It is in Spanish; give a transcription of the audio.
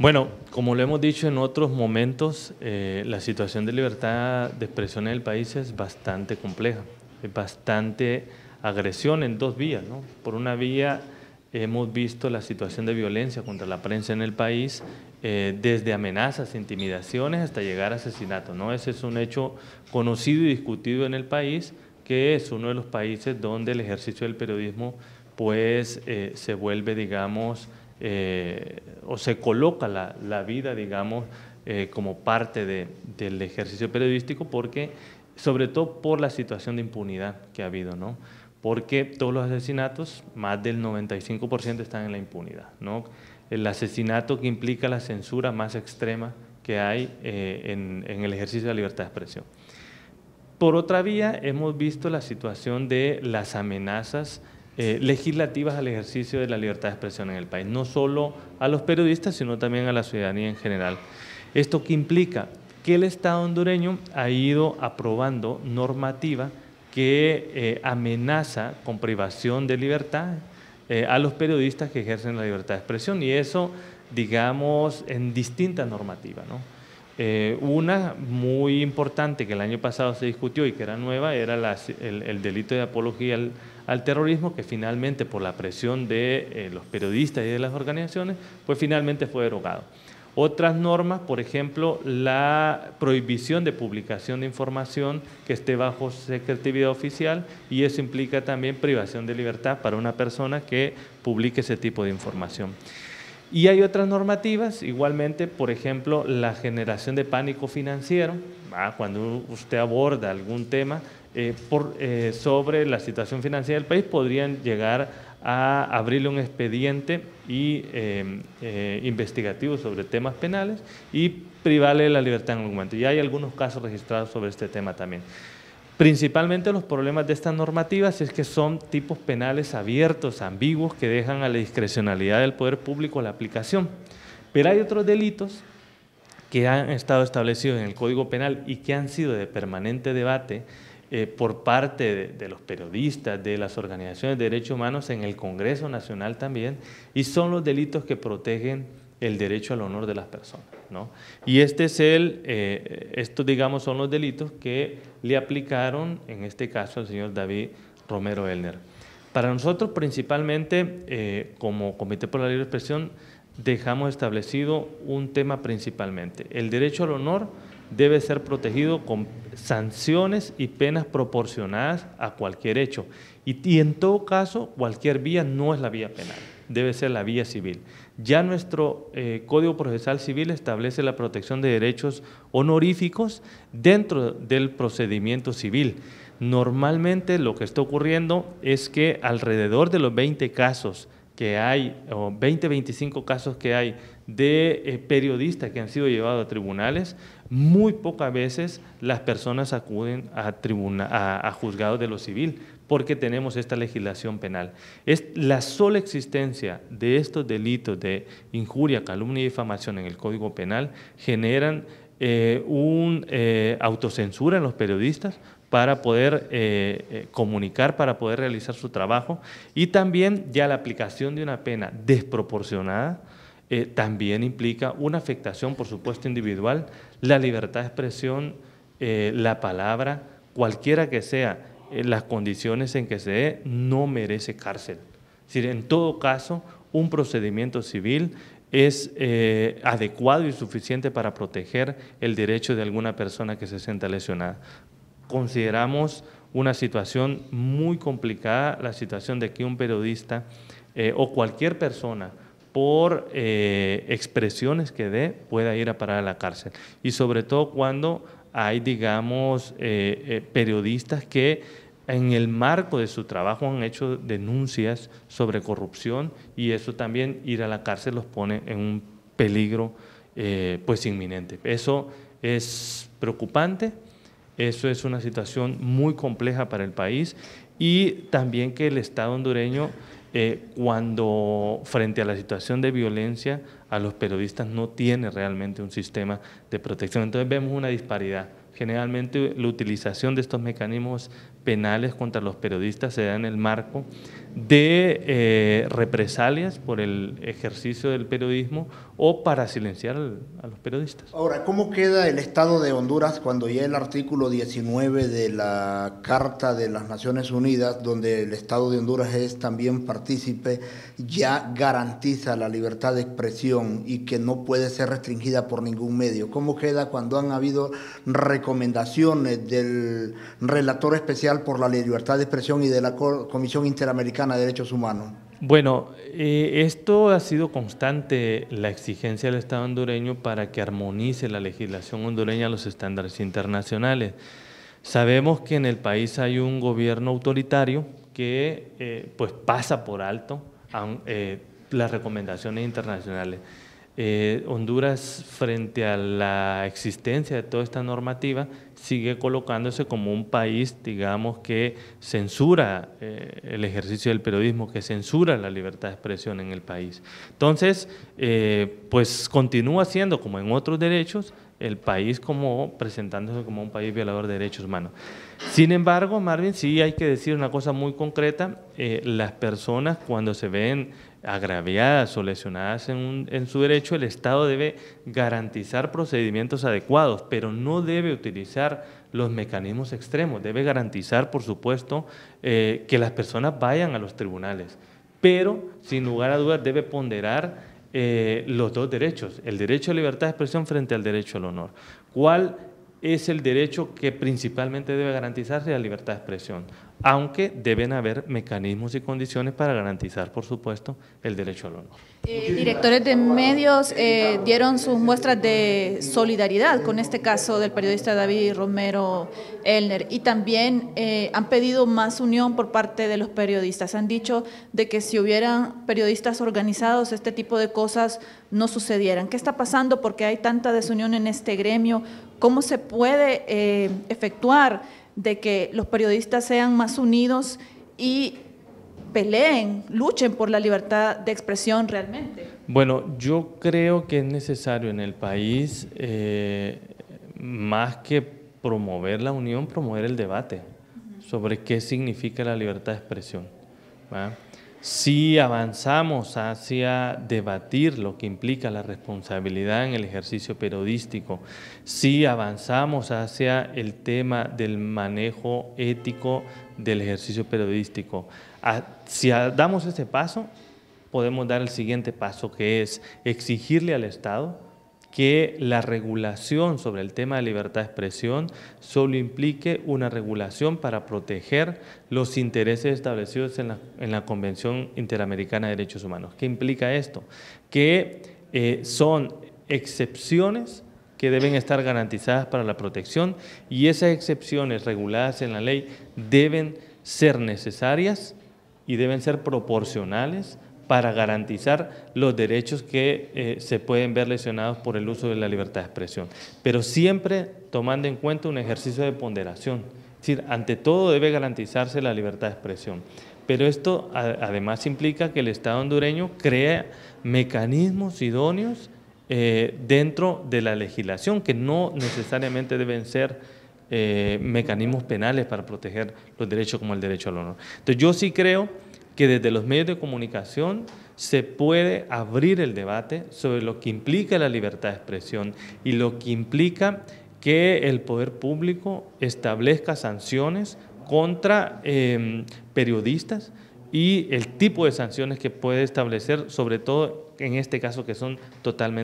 Bueno, como lo hemos dicho en otros momentos, la situación de libertad de expresión en el país es bastante compleja, es bastante agresión en dos vías, ¿no? Por una vía hemos visto la situación de violencia contra la prensa en el país, desde amenazas, intimidaciones hasta llegar a asesinatos, ¿no? Ese es un hecho conocido y discutido en el país, que es uno de los países donde el ejercicio del periodismo pues se vuelve, digamos, o se coloca la vida, digamos, como parte del ejercicio periodístico, porque, sobre todo por la situación de impunidad que ha habido, ¿no? Porque todos los asesinatos, más del 95% están en la impunidad, ¿no? El asesinato que implica la censura más extrema que hay en el ejercicio de la libertad de expresión. Por otra vía, hemos visto la situación de las amenazas legislativas al ejercicio de la libertad de expresión en el país, no solo a los periodistas, sino también a la ciudadanía en general. ¿Esto qué implica? Que el Estado hondureño ha ido aprobando normativa que amenaza con privación de libertad a los periodistas que ejercen la libertad de expresión, y eso, digamos, en distintas normativas, ¿no? Una muy importante que el año pasado se discutió y que era nueva era el delito de apología al terrorismo, que finalmente, por la presión de los periodistas y de las organizaciones, pues finalmente fue derogado. Otras normas, por ejemplo, la prohibición de publicación de información que esté bajo secretividad oficial, y eso implica también privación de libertad para una persona que publique ese tipo de información. Y hay otras normativas, igualmente, por ejemplo, la generación de pánico financiero, cuando usted aborda algún tema sobre la situación financiera del país, podrían llegar a abrirle un expediente investigativo sobre temas penales y privarle de la libertad en algún momento. Y hay algunos casos registrados sobre este tema también. Principalmente los problemas de estas normativas es que son tipos penales abiertos, ambiguos, que dejan a la discrecionalidad del poder público la aplicación. Pero hay otros delitos que han estado establecidos en el Código Penal y que han sido de permanente debate por parte de los periodistas, de las organizaciones de derechos humanos en el Congreso Nacional también, y son los delitos que protegen el derecho al honor de las personas, ¿no? Y estos, digamos, son los delitos que le aplicaron, en este caso, al señor David Romero Elner. Para nosotros, principalmente, como Comité por la Libre Expresión, dejamos establecido un tema principalmente. El derecho al honor debe ser protegido con sanciones y penas proporcionadas a cualquier hecho. Y en todo caso, cualquier vía no es la vía penal, debe ser la vía civil. Ya nuestro Código Procesal Civil establece la protección de derechos honoríficos dentro del procedimiento civil. Normalmente lo que está ocurriendo es que alrededor de los 20 casos que hay, o 20-25 casos que hay de periodistas que han sido llevados a tribunales, muy pocas veces las personas acuden a juzgados de lo civil, porque tenemos esta legislación penal. Es la sola existencia de estos delitos de injuria, calumnia y difamación en el Código Penal generan autocensura en los periodistas para poder comunicar, para poder realizar su trabajo, y también ya la aplicación de una pena desproporcionada también implica una afectación, por supuesto, individual, la libertad de expresión, la palabra, cualquiera que sea las condiciones en que se dé, no merece cárcel. Es decir, en todo caso, un procedimiento civil es adecuado y suficiente para proteger el derecho de alguna persona que se sienta lesionada. Consideramos una situación muy complicada, la situación de que un periodista o cualquier persona, por expresiones que dé, pueda ir a parar a la cárcel. Y sobre todo cuando hay, digamos, periodistas que en el marco de su trabajo han hecho denuncias sobre corrupción, y eso también, ir a la cárcel, los pone en un peligro pues inminente. Eso es preocupante, eso es una situación muy compleja para el país, y también que el Estado hondureño, cuando frente a la situación de violencia a los periodistas, no tiene realmente un sistema de protección. Entonces vemos una disparidad. Generalmente la utilización de estos mecanismos penales contra los periodistas se da en el marco de represalias por el ejercicio del periodismo o para silenciar a los periodistas. Ahora, ¿cómo queda el Estado de Honduras cuando ya el artículo 19 de la Carta de las Naciones Unidas, donde el Estado de Honduras es también partícipe, ya garantiza la libertad de expresión y que no puede ser restringida por ningún medio? ¿Cómo queda cuando han habido recomendaciones del relator especial por la libertad de expresión y de la Comisión Interamericana de Derechos Humanos? Bueno, esto ha sido constante, la exigencia del Estado hondureño para que armonice la legislación hondureña a los estándares internacionales. Sabemos que en el país hay un gobierno autoritario que pues pasa por alto las recomendaciones internacionales. Honduras, frente a la existencia de toda esta normativa, sigue colocándose como un país, digamos, que censura el ejercicio del periodismo, que censura la libertad de expresión en el país. Entonces, pues continúa siendo, como en otros derechos, el país presentándose como un país violador de derechos humanos. Sin embargo, Marvin, sí hay que decir una cosa muy concreta: las personas, cuando se ven agraviadas o lesionadas en su derecho, el Estado debe garantizar procedimientos adecuados, pero no debe utilizar los mecanismos extremos. Debe garantizar, por supuesto, que las personas vayan a los tribunales, pero sin lugar a dudas debe ponderar los dos derechos: el derecho a libertad de expresión frente al derecho al honor. ¿Cuál es el derecho que principalmente debe garantizarse? La libertad de expresión, aunque deben haber mecanismos y condiciones para garantizar, por supuesto, el derecho al honor. Directores de medios dieron sus muestras de solidaridad con este caso del periodista David Romero Elner, y también han pedido más unión por parte de los periodistas. Han dicho de que si hubieran periodistas organizados, este tipo de cosas no sucedieran. ¿Qué está pasando? Porque hay tanta desunión en este gremio. ¿Cómo se puede efectuar de que los periodistas sean más unidos y peleen, luchen por la libertad de expresión realmente? Bueno, yo creo que es necesario en el país, más que promover la unión, promover el debate sobre qué significa la libertad de expresión, ¿verdad? Si avanzamos hacia debatir lo que implica la responsabilidad en el ejercicio periodístico, si avanzamos hacia el tema del manejo ético del ejercicio periodístico, si damos ese paso, podemos dar el siguiente paso, que es exigirle al Estado que la regulación sobre el tema de libertad de expresión solo implique una regulación para proteger los intereses establecidos en la Convención Interamericana de Derechos Humanos. ¿Qué implica esto? Que son excepciones que deben estar garantizadas para la protección, y esas excepciones reguladas en la ley deben ser necesarias y deben ser proporcionales para garantizar los derechos que se pueden ver lesionados por el uso de la libertad de expresión, pero siempre tomando en cuenta un ejercicio de ponderación. Es decir, ante todo debe garantizarse la libertad de expresión, pero esto además implica que el Estado hondureño crea mecanismos idóneos dentro de la legislación, que no necesariamente deben ser mecanismos penales para proteger los derechos como el derecho al honor. Entonces yo sí creo que desde los medios de comunicación se puede abrir el debate sobre lo que implica la libertad de expresión y lo que implica que el poder público establezca sanciones contra periodistas y el tipo de sanciones que puede establecer, sobre todo en este caso, que son totalmente